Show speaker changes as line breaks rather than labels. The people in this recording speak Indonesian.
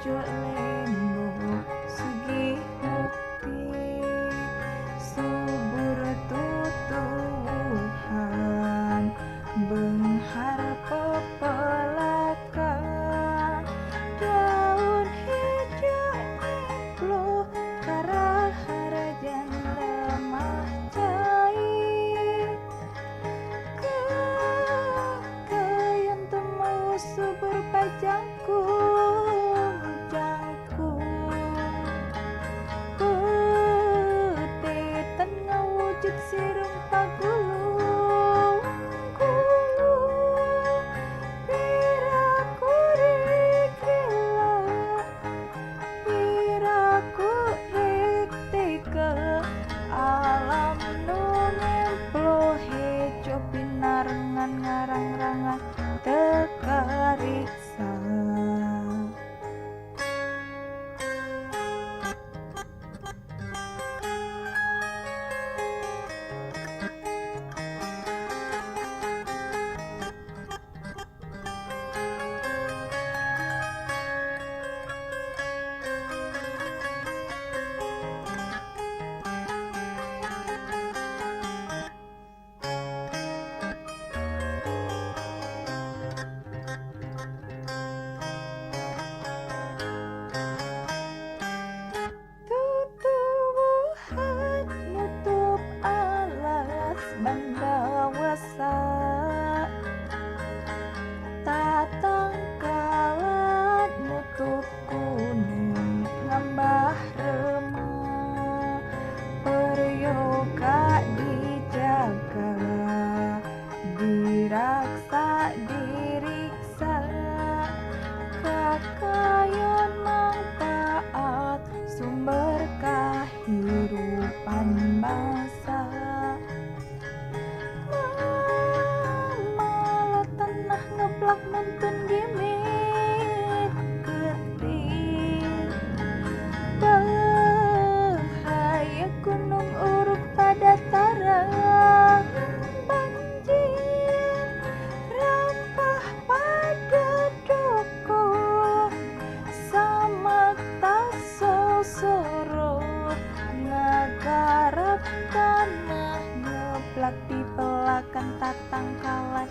ojo lembo sugih mukti subur tutuhan benghar pepelaka daun hijau nyemplo karaharajan lemah cair kayun temu subur pajangkung putih tengah wujud sirung pagulung piraku rikila piraku riktika alam nu ngemplo hejo pinarengan ngarang-rangan tekariksa. Tutuwuhan nutup alas bandawasa tatang kalat nutup gunung ngambah remeh peryoga dijaga diraksa diriksa kakayon manfaat sumber kahirupan bangsa malah tanah ngeplak nuntun gimit ketik bahaya gunung uruk pada tarang banjir rampah pada doko sama tasosoro ngagarap tanah ngeplak di pelakan tatang kalat